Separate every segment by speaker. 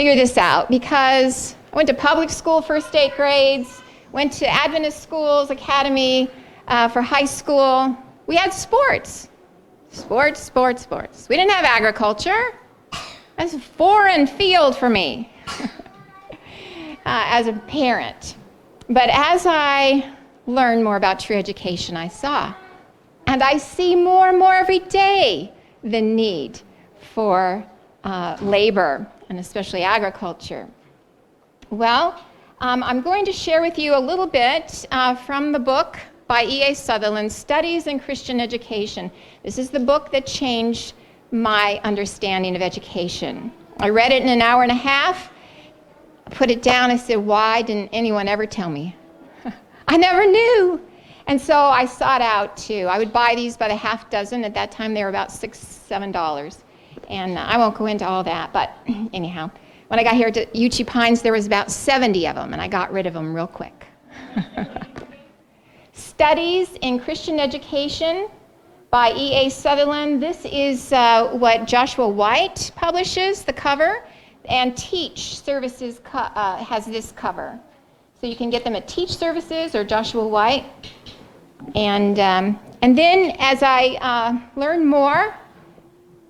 Speaker 1: figure this out because I went to public school first 8 grades, went to Adventist schools, academy for high school. We had sports. Sports. We didn't have agriculture. That's a foreign field for me as a parent. But as I learned more about true education, I saw, and I see more and more every day, the need for labor, and especially agriculture. Well, I'm going to share with you a little bit from the book by E.A. Sutherland, Studies in Christian Education. This is the book that changed my understanding of education. I read it in an hour and a half, put it down, I said, why didn't anyone ever tell me? I never knew. And so I sought out to, I would buy these by the half dozen. At that time, they were about $6, $7. And I won't go into all that, but anyhow, when I got here to Uchee Pines, there was about 70 of them, and I got rid of them real quick. Studies in Christian Education by E.A. Sutherland. This is what Joshua White publishes, the cover, and Teach Services has this cover. So you can get them at Teach Services or Joshua White. And then as I learned more,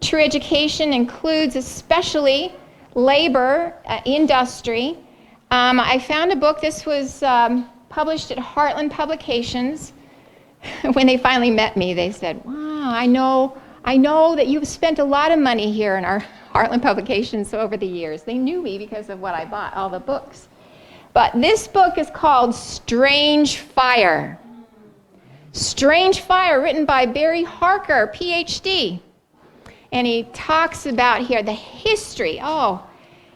Speaker 1: true education includes especially labor, industry. I found a book. This was published at Heartland Publications. When they finally met me, they said, wow, I know that you've spent a lot of money here in our Heartland Publications over the years. They knew me because of what I bought, all the books. But this book is called Strange Fire. Strange Fire, written by Barry Harker, PhD. And he talks about here the history. Oh,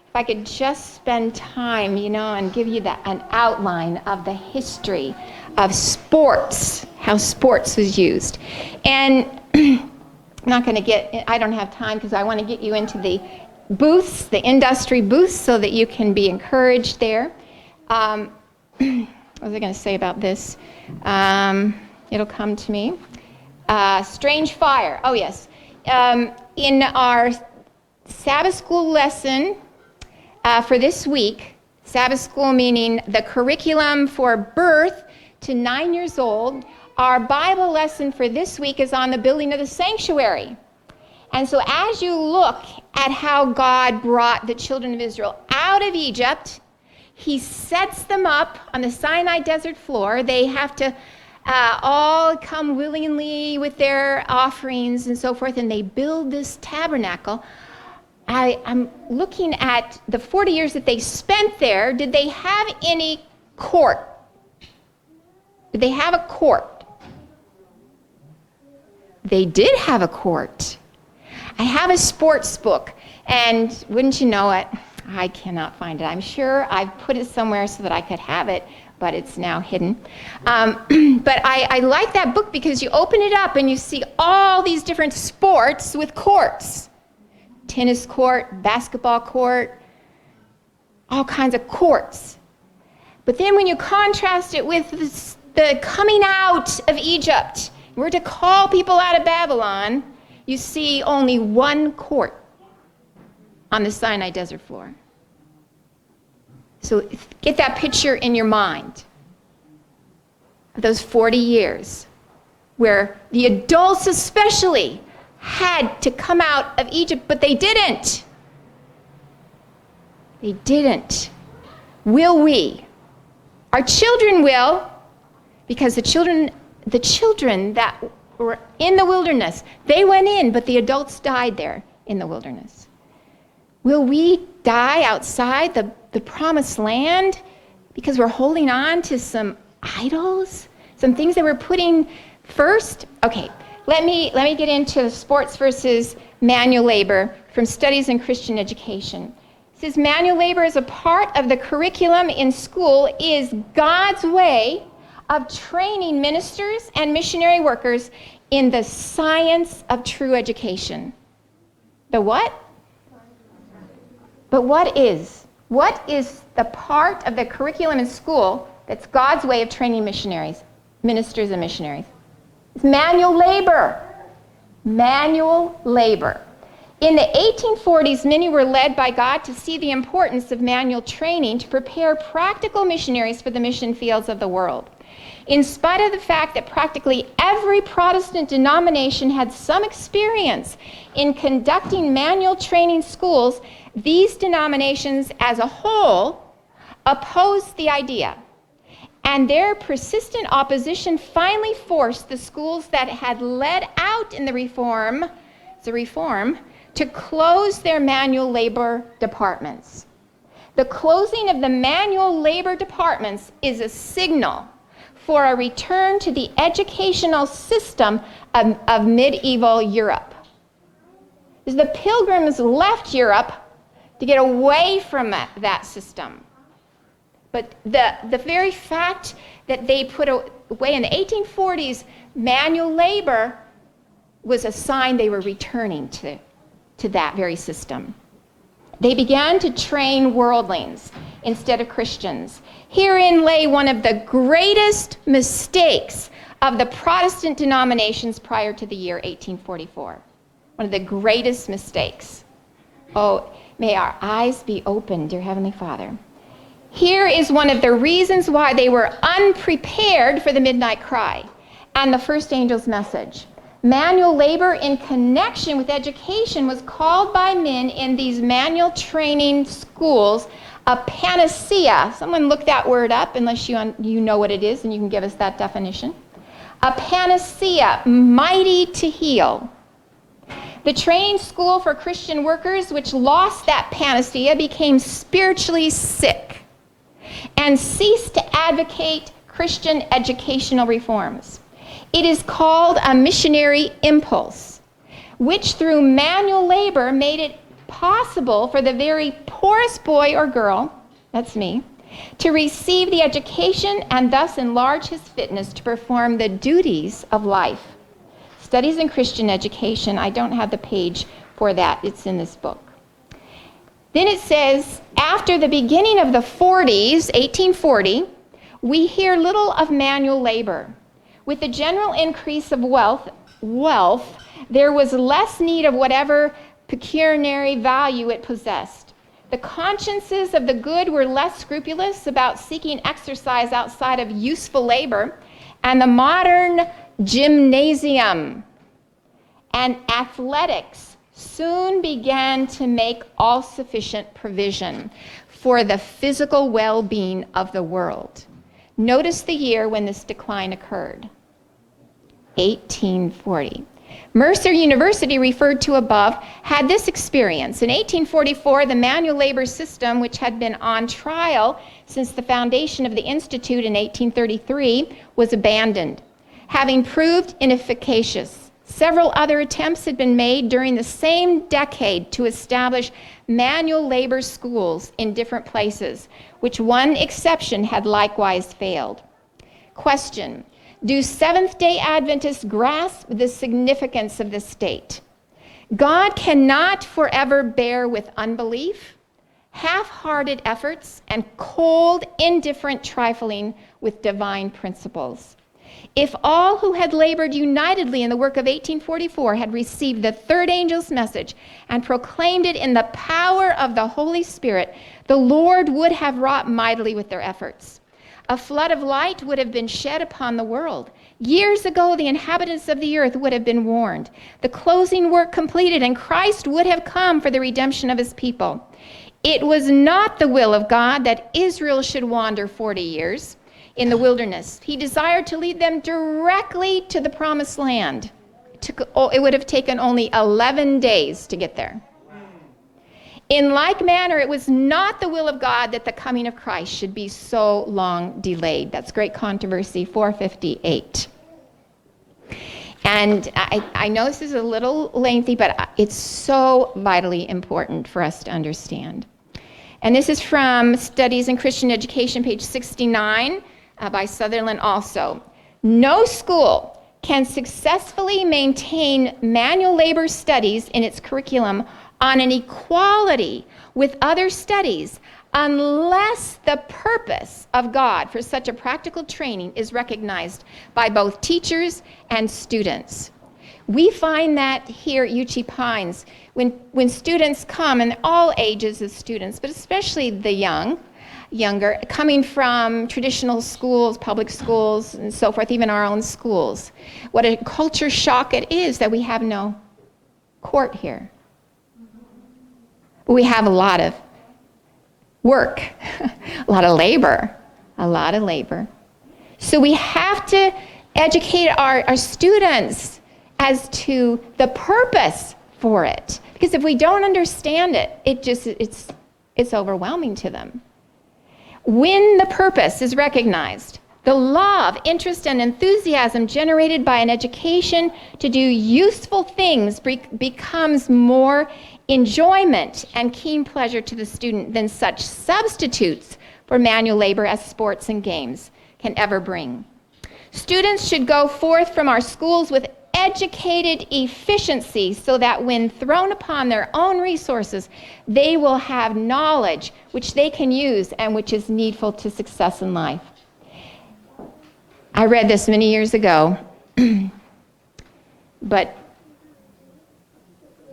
Speaker 1: if I could just spend time, and give you an outline of the history of sports, how sports was used. And I'm not going to I don't have time because I want to get you into the booths, the industry booths, so that you can be encouraged there. What was I going to say about this? It'll come to me. Strange Fire. Oh, yes. In our Sabbath school lesson for this week, Sabbath school meaning the curriculum for birth to 9 years old, our Bible lesson for this week is on the building of the sanctuary. And so as you look at how God brought the children of Israel out of Egypt, he sets them up on the Sinai desert floor. They have to all come willingly with their offerings and so forth, and they build this tabernacle. I'm looking at the 40 years that they spent there. Did they have any court? Did they have a court? They did have a court. I have a sports book, and wouldn't you know it, I cannot find it. I'm sure I've put it somewhere so that I could have it, but it's now hidden. But I like that book because you open it up and you see all these different sports with courts. Tennis court, basketball court, all kinds of courts. But then when you contrast it with the coming out of Egypt, we're to call people out of Babylon, you see only one court on the Sinai desert floor. So get that picture in your mind of those 40 years where the adults especially had to come out of Egypt, but they didn't. They didn't. Will we? Our children will, because the children that were in the wilderness, they went in, but the adults died there in the wilderness. Will we die outside the promised land because we're holding on to some idols, some things that we're putting first? Okay, let me get into sports versus manual labor from Studies in Christian Education. It says manual labor as a part of the curriculum in school is God's way of training ministers and missionary workers in the science of true education. The what? But what is the part of the curriculum in school that's God's way of training missionaries, ministers and missionaries? It's manual labor. Manual labor. In the 1840s, many were led by God to see the importance of manual training to prepare practical missionaries for the mission fields of the world. In spite of the fact that practically every Protestant denomination had some experience in conducting manual training schools, these denominations as a whole opposed the idea. And their persistent opposition finally forced the schools that had led out in the reform to close their manual labor departments. The closing of the manual labor departments is a signal for a return to the educational system of medieval Europe. The Pilgrims left Europe to get away from that system. But the very fact that they put away in the 1840s manual labor was a sign they were returning to that very system. They began to train worldlings instead of Christians. Herein lay one of the greatest mistakes of the Protestant denominations prior to the year 1844. One of the greatest mistakes. Oh, may our eyes be open, dear Heavenly Father. Here is one of the reasons why they were unprepared for the midnight cry and the first angel's message. Manual labor in connection with education was called by men in these manual training schools a panacea. Someone look that word up, unless you know what it is and you can give us that definition. A panacea, mighty to heal. The training school for Christian workers, which lost that panacea, became spiritually sick and ceased to advocate Christian educational reforms. It is called a missionary impulse, which through manual labor made it possible for the very poorest boy or girl, that's me, to receive the education and thus enlarge his fitness to perform the duties of life. Studies in Christian Education, I don't have the page for that, it's in this book. Then it says, after the beginning of the 40s, 1840, we hear little of manual labor. With the general increase of wealth, there was less need of whatever pecuniary value it possessed. The consciences of the good were less scrupulous about seeking exercise outside of useful labor, and the modern gymnasium and athletics soon began to make all-sufficient provision for the physical well-being of the world. Notice the year when this decline occurred. 1840. Mercer University, referred to above, had this experience. In 1844, the manual labor system, which had been on trial since the foundation of the Institute in 1833, was abandoned, having proved inefficacious. Several other attempts had been made during the same decade to establish manual labor schools in different places, which one exception had likewise failed. Question: do Seventh-day Adventists grasp the significance of this state? God cannot forever bear with unbelief, half-hearted efforts, and cold, indifferent trifling with divine principles. If all who had labored unitedly in the work of 1844 had received the third angel's message and proclaimed it in the power of the Holy Spirit, the Lord would have wrought mightily with their efforts. A flood of light would have been shed upon the world. Years ago, the inhabitants of the earth would have been warned. The closing work completed, and Christ would have come for the redemption of his people. It was not the will of God that Israel should wander 40 years in the wilderness. He desired to lead them directly to the promised land. It would have taken only 11 days to get there. In like manner, it was not the will of God that the coming of Christ should be so long delayed. That's Great Controversy 458. And I know this is a little lengthy, but it's so vitally important for us to understand. And this is from Studies in Christian Education, page 69, by Sutherland also. No school can successfully maintain manual labor studies in its curriculum on an equality with other studies unless the purpose of God for such a practical training is recognized by both teachers and students. We find that here at Uchee Pines. When students come, and all ages of students, but especially the younger, coming from traditional schools, public schools, and so forth, even our own schools, what a culture shock it is that we have no court here. We have a lot of work, a lot of labor. So we have to educate our students as to the purpose for it. Because if we don't understand it, it's overwhelming to them. When the purpose is recognized, the love, interest, and enthusiasm generated by an education to do useful things becomes more enjoyment and keen pleasure to the student than such substitutes for manual labor as sports and games can ever bring. Students should go forth from our schools with educated efficiency so that when thrown upon their own resources, they will have knowledge which they can use and which is needful to success in life. I read this many years ago, but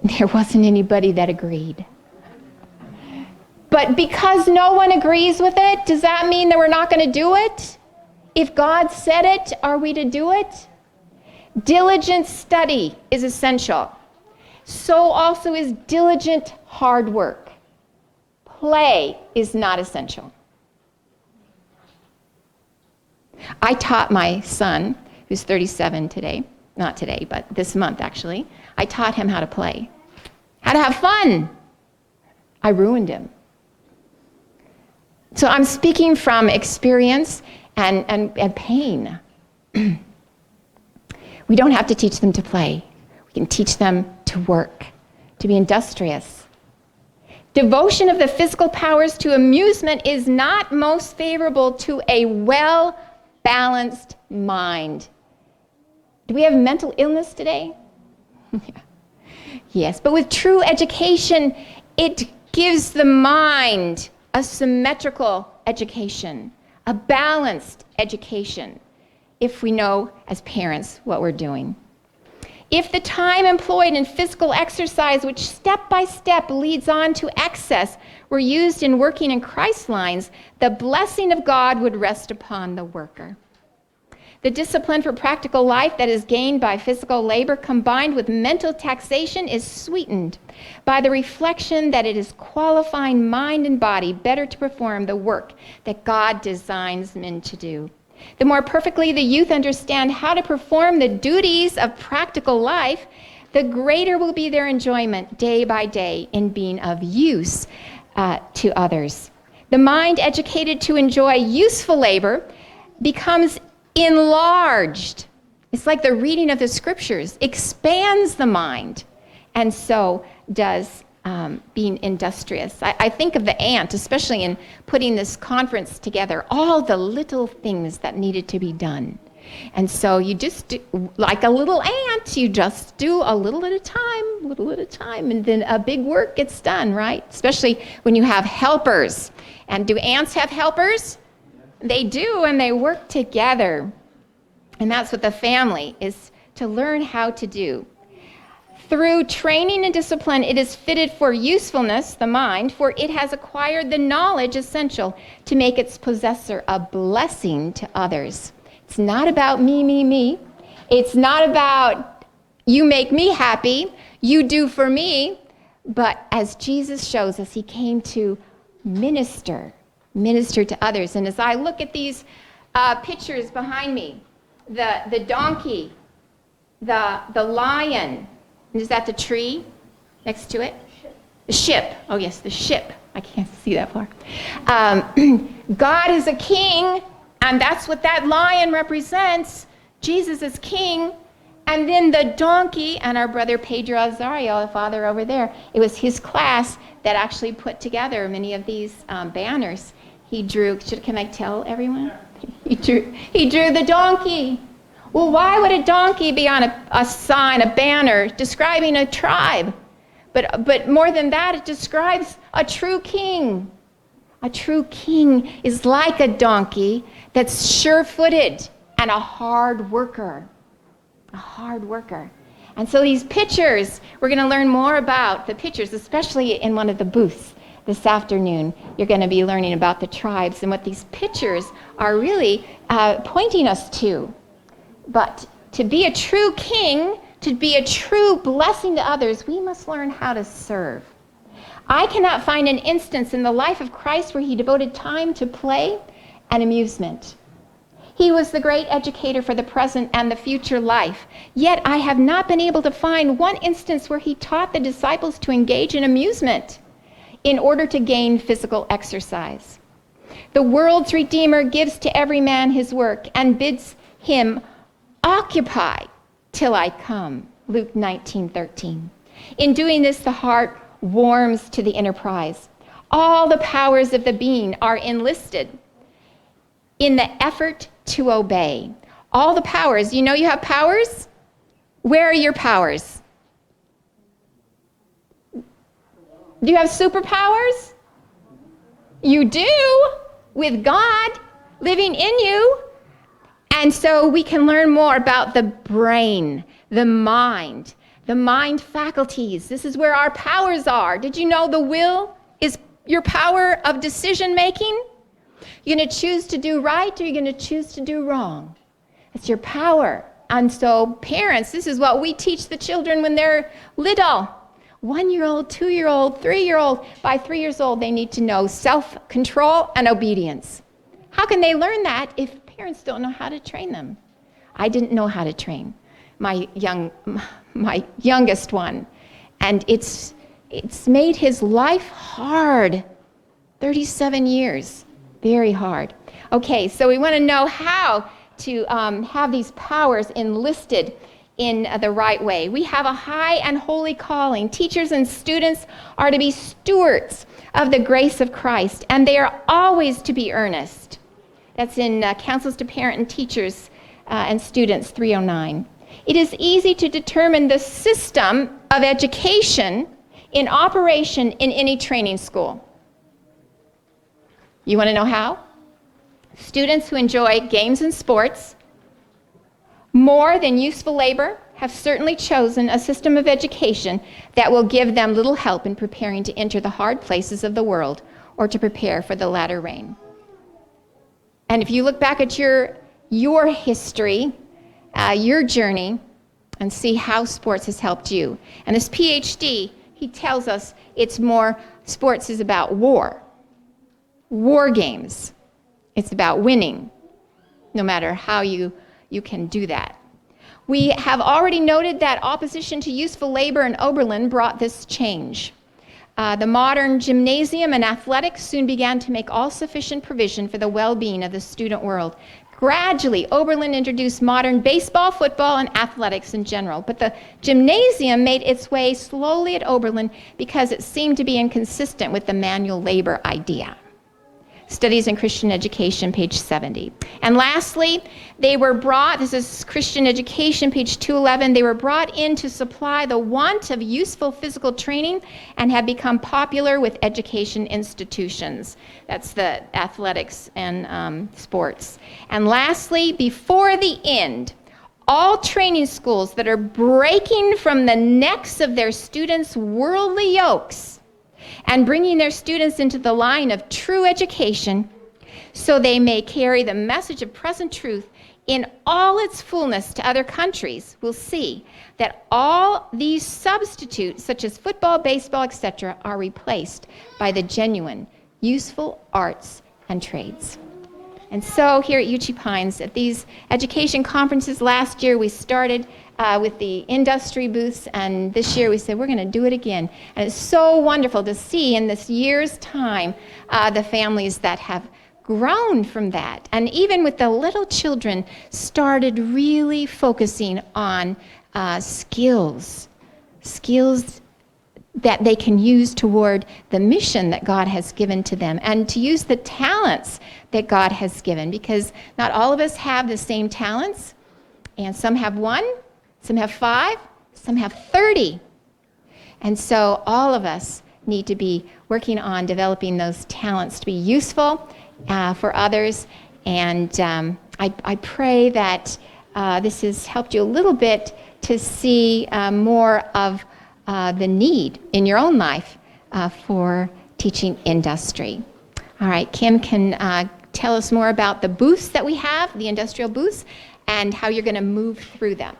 Speaker 1: there wasn't anybody that agreed. But because no one agrees with it, does that mean that we're not going to do it? If God said it, are we to do it? Diligent study is essential. So also is diligent hard work. Play is not essential. I taught my son, who's 37 today, not today, but this month actually, I taught him how to play, how to have fun. I ruined him. So I'm speaking from experience and pain. We don't have to teach them to play. We can teach them to work, to be industrious. Devotion of the physical powers to amusement is not most favorable to a well-balanced mind. Do we have mental illness today? Yes, but with true education, it gives the mind a symmetrical education, a balanced education, if we know as parents what we're doing. If the time employed in physical exercise, which step by step leads on to excess, were used in working in Christ's lines, the blessing of God would rest upon the worker. The discipline for practical life that is gained by physical labor combined with mental taxation is sweetened by the reflection that it is qualifying mind and body better to perform the work that God designs men to do. The more perfectly the youth understand how to perform the duties of practical life, the greater will be their enjoyment day by day in being of use to others. The mind educated to enjoy useful labor becomes enlarged. It's like the reading of the scriptures expands the mind, and so does being industrious. I think of the ant, especially in putting this conference together, all the little things that needed to be done. And so you just do, like a little ant, you just do a little at a time, and then a big work gets done, right? Especially when you have helpers. And do ants have helpers? They do, and they work together. And that's what the family is to learn how to do. Through training and discipline, it is fitted for usefulness, the mind, for it has acquired the knowledge essential to make its possessor a blessing to others. It's not about me. It's not about you make me happy, you do for me, but as Jesus shows us, he came to minister to others. And as I look at these pictures behind me, the donkey, the lion, is that the tree next to it? The ship. Oh, yes, the ship. I can't see that far. God is a king, and that's what that lion represents. Jesus is king. And then the donkey, and our brother Pedro Azario, the father over there, it was his class that actually put together many of these banners. He drew, can I tell everyone? He drew the donkey. Well, why would a donkey be on a sign, a banner, describing a tribe? But more than that, it describes a true king. A true king is like a donkey that's sure-footed and a hard worker. A hard worker. And so these pictures, we're going to learn more about the pictures, especially in one of the booths this afternoon. You're going to be learning about the tribes and what these pictures are really pointing us to. But to be a true king, to be a true blessing to others, we must learn how to serve. I cannot find an instance in the life of Christ where he devoted time to play and amusement. He was the great educator for the present and the future life. Yet I have not been able to find one instance where he taught the disciples to engage in amusement in order to gain physical exercise. The world's Redeemer gives to every man his work and bids him occupy till I come, Luke 19:13. In doing this, the heart warms to the enterprise. All the powers of the being are enlisted in the effort to obey. All the powers. You know you have powers? Where are your powers? Do you have superpowers? You do, with God living in you. And so we can learn more about the brain, the mind faculties. This is where our powers are. Did you know the will is your power of decision making? You're going to choose to do right, or you're going to choose to do wrong. It's your power. And so parents, this is what we teach the children when they're little. 1-year-old, 2-year-old, 3-year-old. By 3 years old, they need to know self-control and obedience. How can they learn that if parents don't know how to train them? I didn't know how to train my youngest one. And it's made his life hard. 37 years. Very hard. Okay, so we want to know how to have these powers enlisted in the right way. We have a high and holy calling. Teachers and students are to be stewards of the grace of Christ, and they are always to be earnest. That's in Counsels to Parent and Teachers and Students 309. It is easy to determine the system of education in operation in any training school. You want to know how? Students who enjoy games and sports more than useful labor have certainly chosen a system of education that will give them little help in preparing to enter the hard places of the world or to prepare for the latter rain. And if you look back at your history, your journey, and see how sports has helped you. And this PhD, he tells us it's more, sports is about war games. It's about winning, no matter how you can do that. We have already noted that opposition to useful labor in Oberlin brought this change. The modern gymnasium and athletics soon began to make all sufficient provision for the well-being of the student world. Gradually, Oberlin introduced modern baseball, football, and athletics in general. But the gymnasium made its way slowly at Oberlin because it seemed to be inconsistent with the manual labor idea. Studies in Christian Education, page 70. And lastly, they were brought, this is Christian Education, page 211, they were brought in to supply the want of useful physical training and have become popular with education institutions. That's the athletics and sports. And lastly, before the end, all training schools that are breaking from the necks of their students' worldly yokes and bringing their students into the line of true education so they may carry the message of present truth in all its fullness to other countries, will see that all these substitutes, such as football, baseball, etc., are replaced by the genuine, useful arts and trades. And so here at Uchee Pines, at these education conferences last year, we started with the industry booths, and this year we said we're going to do it again. And it's so wonderful to see in this year's time the families that have grown from that, and even with the little children started really focusing on skills that they can use toward the mission that God has given to them, and to use the talents that God has given, because not all of us have the same talents, and some have 1, some have 5, some have 30. And so all of us need to be working on developing those talents to be useful for others. And I pray that this has helped you a little bit to see more of the need in your own life for teaching industry. All right, Kim can tell us more about the booths that we have, the industrial booths, and how you're going to move through them.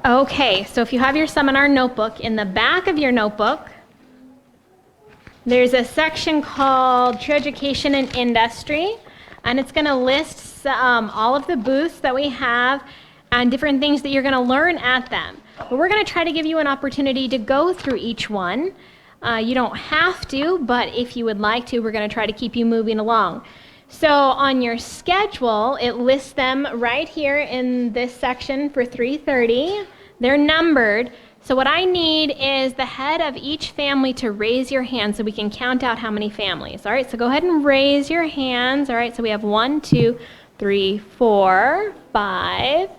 Speaker 2: Okay, so if you have your seminar notebook, in the back of your notebook, there's a section called True Education and Industry, and it's going to list all of the booths that we have and different things that you're going to learn at them. But we're going to try to give you an opportunity to go through each one. You don't have to, but if you would like to, we're going to try to keep you moving along. So on your schedule, it lists them right here in this section for 3:30. They're numbered. So what I need is the head of each family to raise your hand so we can count out how many families. All right, so go ahead and raise your hands. All right, so we have 1, 2, 3, 4, 5.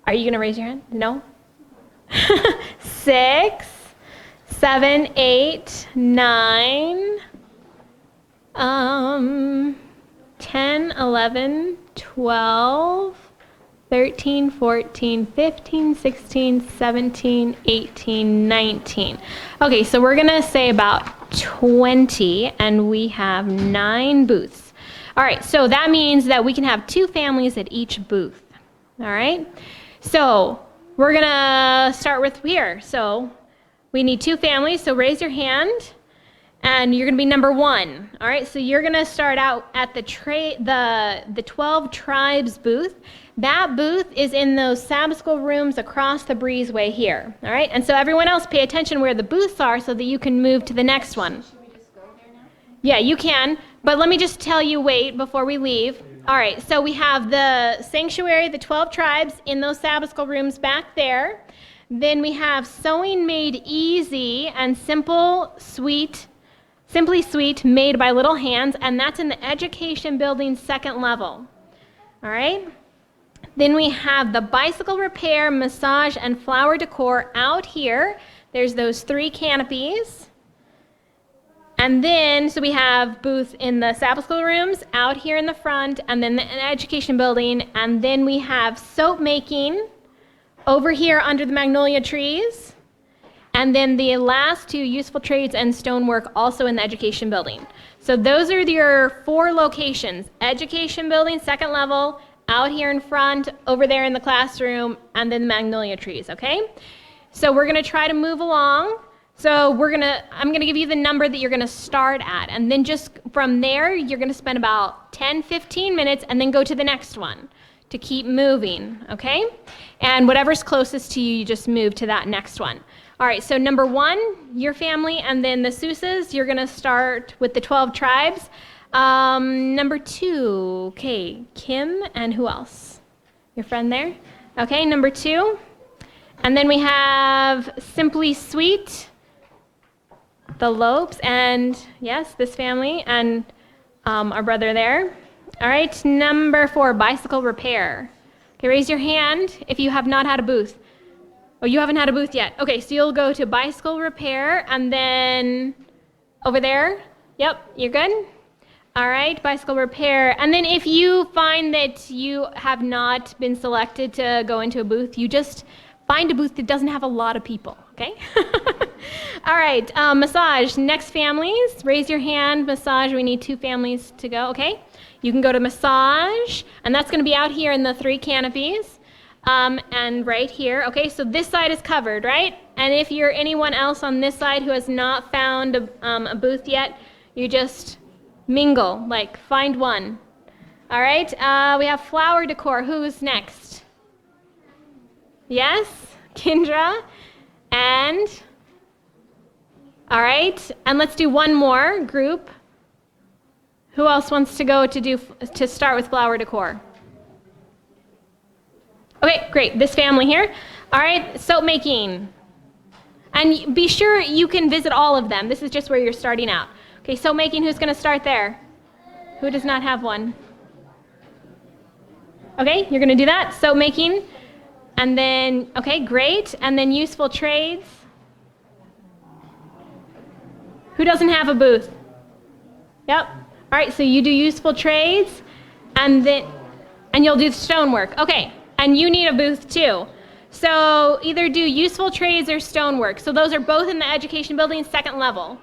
Speaker 2: Are you going to raise your hand? No? 6, 7, 8, 9, 10, 11, 12, 13, 14, 15, 16, 17, 18, 19. Okay, so we're going to say about 20, and we have 9 booths. All right, so that means that we can have 2 families at each booth. All right, so we're going to start with here. So we need 2 families, so raise your hand. And you're going to be number 1. All right, so you're going to start out at the 12 Tribes booth. That booth is in those Sabbath school rooms across the breezeway here. All right, and so everyone else pay attention where the booths are so that you can move to the next one.
Speaker 1: Should we just go there now?
Speaker 2: Yeah, you can, but let me just tell you, wait, before we leave. All right, so we have the sanctuary, the 12 tribes in those Sabbath school rooms back there. Then we have Sewing Made Easy and Simply Sweet Made by Little Hands, and that's in the Education Building 2nd level. All right? Then we have the Bicycle Repair, Massage, and Flower Decor out here. There's those 3 canopies. And then, so we have booths in the Sabbath school rooms, out here in the front, and then the Education Building. And then we have soap making over here under the magnolia trees. And then the last 2, useful trades and stonework, also in the Education Building. So those are your 4 locations: Education Building, 2nd level, out here in front, over there in the classroom, and then the magnolia trees, okay? So we're going to try to move along. So I'm going to give you the number that you're going to start at. And then just from there, you're going to spend about 10, 15 minutes and then go to the next one to keep moving, okay? And whatever's closest to you, you just move to that next one. All right, so number 1, your family, and then the Sousas, you're going to start with the 12 tribes. Number 2, okay, Kim, and who else? Your friend there? Okay, number 2. And then we have Simply Sweet, the Lopes, and yes, this family, and our brother there. All right, number 4, Bicycle Repair. Okay, raise your hand if you have not had a booth. Oh, you haven't had a booth yet. Okay, so you'll go to Bicycle Repair, and then over there. Yep, you're good? All right, Bicycle Repair. And then if you find that you have not been selected to go into a booth, you just find a booth that doesn't have a lot of people, okay? All right, Massage. Next families, raise your hand. Massage, we need 2 families to go, okay? You can go to Massage, and that's going to be out here in the 3 canopies. And right here, okay, so this side is covered, right? And if you're anyone else on this side who has not found a booth yet, you just mingle, like find one. All right, we have Flower Decor. Who's next? Yes, Kendra. And, all right, and let's do one more group. Who else wants to go to start with Flower Decor? Okay, great. This family here. All right, soap making. And be sure you can visit all of them. This is just where you're starting out. Okay, soap making, who's going to start there? Who does not have one? Okay, you're going to do that. Soap making. And then, okay, great. And then useful trades. Who doesn't have a booth? Yep. All right, so you do useful trades. And And you'll do stonework. Okay, and you need a booth too. So either do useful trades or stonework. So those are both in the education building, second level.